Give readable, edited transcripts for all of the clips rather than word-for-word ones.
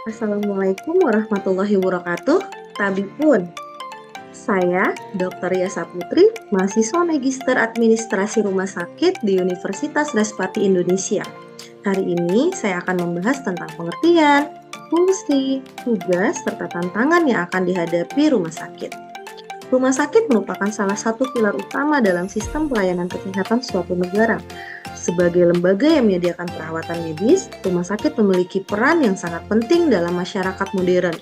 Assalamualaikum warahmatullahi wabarakatuh. Tabipun, saya Dr. Yasa Putri, mahasiswa Magister Administrasi Rumah Sakit di Universitas Respati Indonesia. Hari ini saya akan membahas tentang pengertian, fungsi, tugas, serta tantangan yang akan dihadapi rumah sakit. Rumah sakit merupakan salah satu pilar utama dalam sistem pelayanan kesehatan suatu negara. Sebagai lembaga yang menyediakan perawatan medis, rumah sakit memiliki peran yang sangat penting dalam masyarakat modern.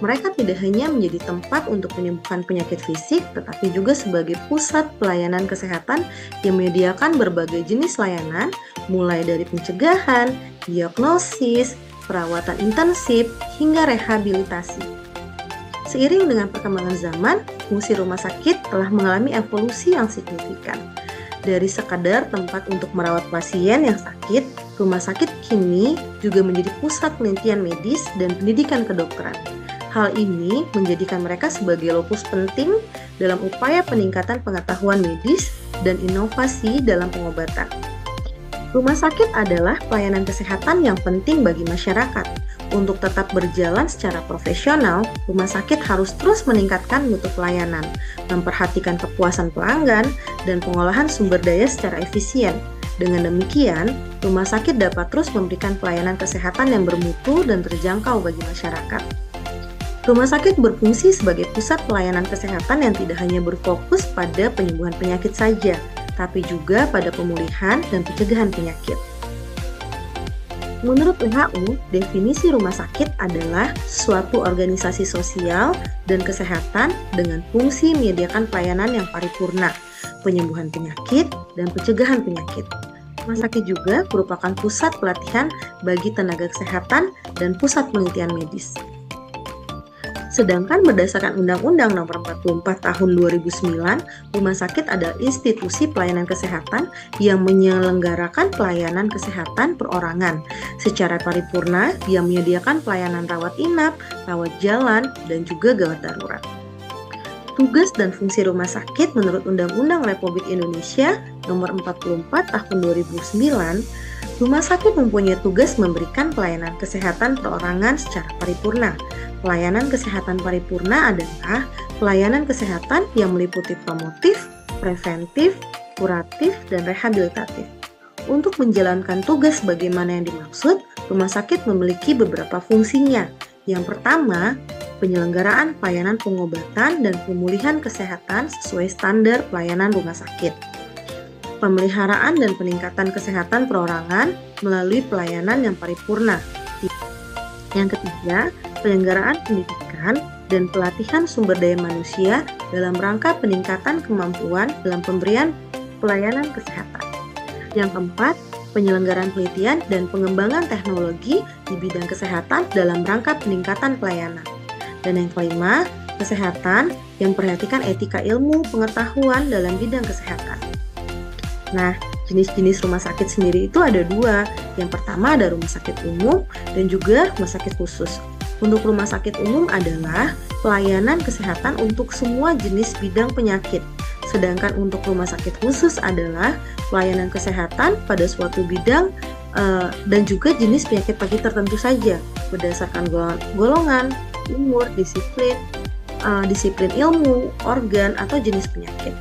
Mereka tidak hanya menjadi tempat untuk menyembuhkan penyakit fisik, tetapi juga sebagai pusat pelayanan kesehatan yang menyediakan berbagai jenis layanan, mulai dari pencegahan, diagnosis, perawatan intensif, hingga rehabilitasi. Seiring dengan perkembangan zaman, fungsi rumah sakit telah mengalami evolusi yang signifikan. Dari sekadar tempat untuk merawat pasien yang sakit, rumah sakit kini juga menjadi pusat penelitian medis dan pendidikan kedokteran. Hal ini menjadikan mereka sebagai lokus penting dalam upaya peningkatan pengetahuan medis dan inovasi dalam pengobatan. Rumah sakit adalah pelayanan kesehatan yang penting bagi masyarakat. Untuk tetap berjalan secara profesional, rumah sakit harus terus meningkatkan mutu pelayanan, memperhatikan kepuasan pelanggan, dan pengolahan sumber daya secara efisien. Dengan demikian, rumah sakit dapat terus memberikan pelayanan kesehatan yang bermutu dan terjangkau bagi masyarakat. Rumah sakit berfungsi sebagai pusat pelayanan kesehatan yang tidak hanya berfokus pada penyembuhan penyakit saja, tapi juga pada pemulihan dan pencegahan penyakit. Menurut WHO, definisi rumah sakit adalah suatu organisasi sosial dan kesehatan dengan fungsi menyediakan pelayanan yang paripurna, penyembuhan penyakit, dan pencegahan penyakit. Rumah sakit juga merupakan pusat pelatihan bagi tenaga kesehatan dan pusat penelitian medis. Sedangkan berdasarkan Undang-Undang Nomor 44 Tahun 2009, rumah sakit adalah institusi pelayanan kesehatan yang menyelenggarakan pelayanan kesehatan perorangan. Secara paripurna, dia menyediakan pelayanan rawat inap, rawat jalan, dan juga gawat darurat. Tugas dan fungsi rumah sakit menurut Undang-Undang Republik Indonesia Nomor 44 Tahun 2009, rumah sakit mempunyai tugas memberikan pelayanan kesehatan perorangan secara paripurna. Pelayanan kesehatan paripurna adalah pelayanan kesehatan yang meliputi promotif, preventif, kuratif, dan rehabilitatif. Untuk menjalankan tugas sebagaimana yang dimaksud, rumah sakit memiliki beberapa fungsinya. Yang pertama, penyelenggaraan pelayanan pengobatan dan pemulihan kesehatan sesuai standar pelayanan rumah sakit. Pemeliharaan dan peningkatan kesehatan perorangan melalui pelayanan yang paripurna. Yang ketiga, penyelenggaraan pendidikan dan pelatihan sumber daya manusia dalam rangka peningkatan kemampuan dalam pemberian pelayanan kesehatan. Yang keempat, penyelenggaraan penelitian dan pengembangan teknologi di bidang kesehatan dalam rangka peningkatan pelayanan. Dan yang kelima, kesehatan yang memperhatikan etika ilmu pengetahuan dalam bidang kesehatan. Nah, jenis-jenis rumah sakit sendiri itu ada dua. Yang pertama ada rumah sakit umum dan juga rumah sakit khusus. Untuk rumah sakit umum adalah pelayanan kesehatan untuk semua jenis bidang penyakit. Sedangkan untuk rumah sakit khusus adalah pelayanan kesehatan pada suatu bidang dan juga jenis penyakit tertentu saja berdasarkan golongan, umur, disiplin ilmu, organ, atau jenis penyakit.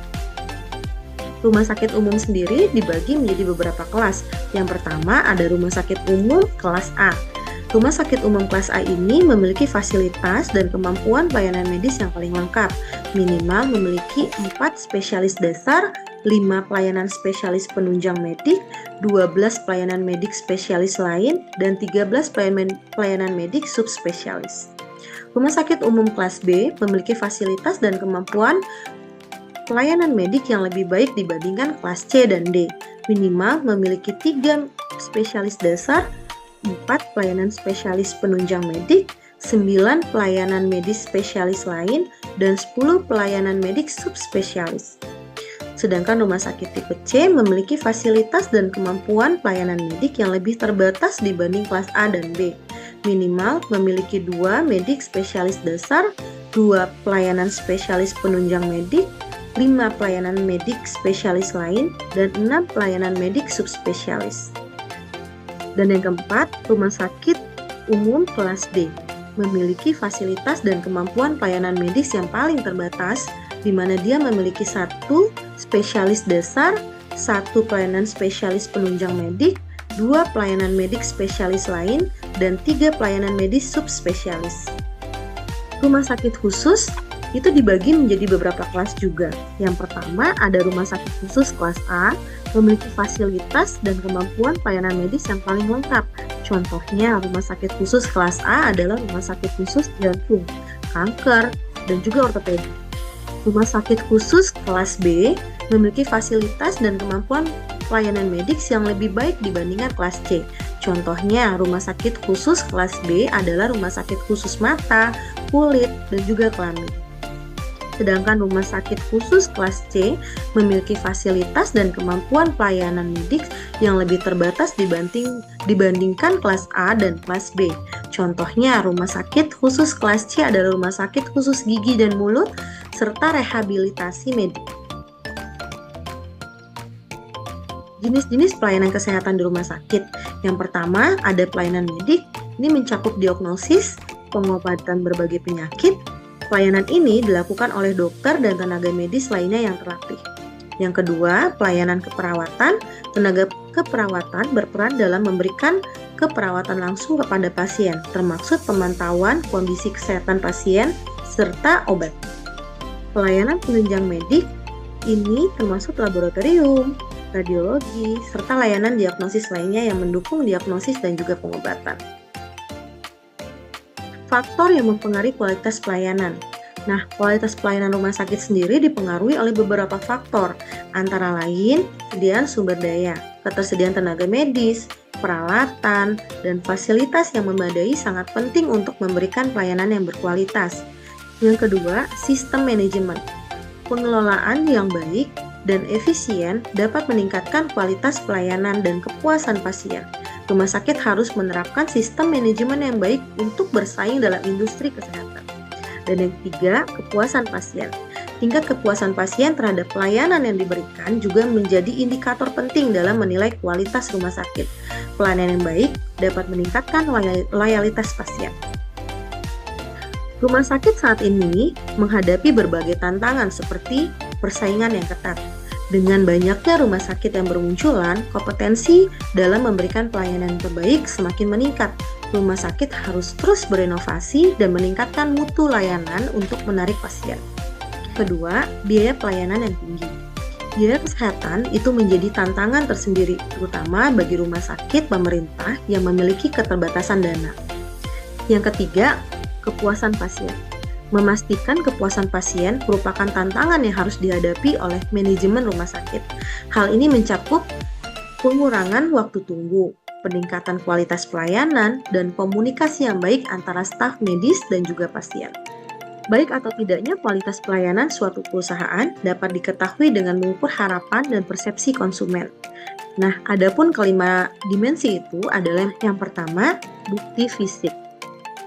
Rumah sakit umum sendiri dibagi menjadi beberapa kelas. Yang pertama ada rumah sakit umum kelas A. Rumah sakit umum kelas A ini memiliki fasilitas dan kemampuan pelayanan medis yang paling lengkap. Minimal memiliki 4 spesialis dasar, 5 pelayanan spesialis penunjang medik, 12 pelayanan medik spesialis lain, dan 13 pelayanan medik subspesialis. Rumah sakit umum kelas B memiliki fasilitas dan kemampuan pelayanan medik yang lebih baik dibandingkan kelas C dan D. Minimal memiliki 3 spesialis dasar, 4 pelayanan spesialis penunjang medik, 9 pelayanan medis spesialis lain, dan 10 pelayanan medik subspesialis. Sedangkan rumah sakit tipe C memiliki fasilitas dan kemampuan pelayanan medik yang lebih terbatas dibanding kelas A dan B. Minimal memiliki 2 medik spesialis dasar, 2 pelayanan spesialis penunjang medik, 5 pelayanan medik spesialis lain, dan 6 pelayanan medik subspesialis. Dan yang keempat, rumah sakit umum kelas D memiliki fasilitas dan kemampuan pelayanan medis yang paling terbatas, di mana dia memiliki 1 spesialis dasar, 1 pelayanan spesialis penunjang medik, 2 pelayanan medik spesialis lain, dan 3 pelayanan medis subspesialis. Rumah sakit khusus itu dibagi menjadi beberapa kelas juga. Yang pertama ada rumah sakit khusus kelas A, memiliki fasilitas dan kemampuan pelayanan medis yang paling lengkap. Contohnya rumah sakit khusus kelas A adalah rumah sakit khusus jantung, kanker, dan juga ortopedi. Rumah sakit khusus kelas B memiliki fasilitas dan kemampuan pelayanan medis yang lebih baik dibandingkan kelas C. Contohnya, rumah sakit khusus kelas B adalah rumah sakit khusus mata, kulit, dan juga kelamin. Sedangkan rumah sakit khusus kelas C memiliki fasilitas dan kemampuan pelayanan medis yang lebih terbatas dibandingkan kelas A dan kelas B. Contohnya, rumah sakit khusus kelas C adalah rumah sakit khusus gigi dan mulut, serta rehabilitasi medik. Jenis-jenis pelayanan kesehatan di rumah sakit. Yang pertama, ada pelayanan medik. Ini mencakup diagnosis, pengobatan berbagai penyakit. Pelayanan ini dilakukan oleh dokter dan tenaga medis lainnya yang terlatih. Yang kedua, pelayanan keperawatan. Tenaga keperawatan berperan dalam memberikan keperawatan langsung kepada pasien, termasuk pemantauan kondisi kesehatan pasien serta obat. Pelayanan penunjang medik ini termasuk laboratorium, radiologi, serta layanan diagnosis lainnya yang mendukung diagnosis dan juga pengobatan. Faktor yang mempengaruhi kualitas pelayanan. Nah, kualitas pelayanan rumah sakit sendiri dipengaruhi oleh beberapa faktor, antara lain kesediaan sumber daya, ketersediaan tenaga medis, peralatan, dan fasilitas yang memadai sangat penting untuk memberikan pelayanan yang berkualitas. Yang kedua, sistem manajemen. Pengelolaan yang baik dan efisien dapat meningkatkan kualitas pelayanan dan kepuasan pasien. Rumah sakit harus menerapkan sistem manajemen yang baik untuk bersaing dalam industri kesehatan. Dan yang ketiga, kepuasan pasien. Tingkat kepuasan pasien terhadap pelayanan yang diberikan juga menjadi indikator penting dalam menilai kualitas rumah sakit. Pelayanan yang baik dapat meningkatkan loyalitas pasien. Rumah sakit saat ini menghadapi berbagai tantangan seperti persaingan yang ketat. Dengan banyaknya rumah sakit yang bermunculan, kompetensi dalam memberikan pelayanan terbaik semakin meningkat. Rumah sakit harus terus berinovasi dan meningkatkan mutu layanan untuk menarik pasien. Kedua, biaya pelayanan yang tinggi. Biaya kesehatan itu menjadi tantangan tersendiri, terutama bagi rumah sakit pemerintah yang memiliki keterbatasan dana. Yang ketiga, kepuasan pasien. Memastikan kepuasan pasien merupakan tantangan yang harus dihadapi oleh manajemen rumah sakit. Hal ini mencakup pengurangan waktu tunggu, peningkatan kualitas pelayanan, dan komunikasi yang baik antara staf medis dan juga pasien. Baik atau tidaknya kualitas pelayanan suatu perusahaan dapat diketahui dengan mengukur harapan dan persepsi konsumen. Nah, adapun kelima dimensi itu adalah yang pertama, bukti fisik.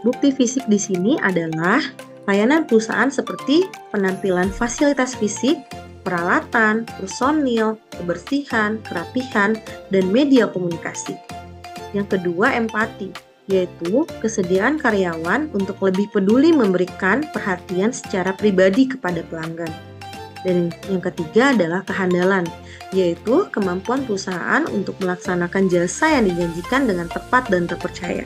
Bukti fisik di sini adalah layanan perusahaan seperti penampilan fasilitas fisik, peralatan, personil, kebersihan, kerapihan, dan media komunikasi. Yang kedua, empati, yaitu kesediaan karyawan untuk lebih peduli memberikan perhatian secara pribadi kepada pelanggan. Dan yang ketiga adalah kehandalan, yaitu kemampuan perusahaan untuk melaksanakan jasa yang dijanjikan dengan tepat dan terpercaya.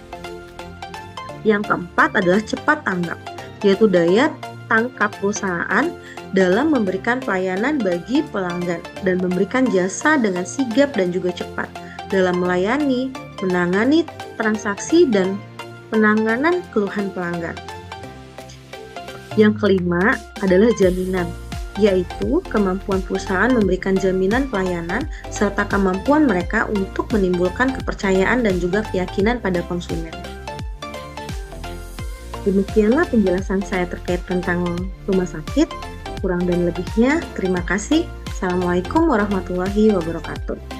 Yang keempat adalah cepat tanggap, yaitu daya tangkap perusahaan dalam memberikan pelayanan bagi pelanggan dan memberikan jasa dengan sigap dan juga cepat dalam melayani, menangani transaksi, dan penanganan keluhan pelanggan. Yang kelima adalah jaminan, yaitu kemampuan perusahaan memberikan jaminan pelayanan serta kemampuan mereka untuk menimbulkan kepercayaan dan juga keyakinan pada konsumen. Demikianlah penjelasan saya terkait tentang rumah sakit. Kurang dan lebihnya, terima kasih. Assalamualaikum warahmatullahi wabarakatuh.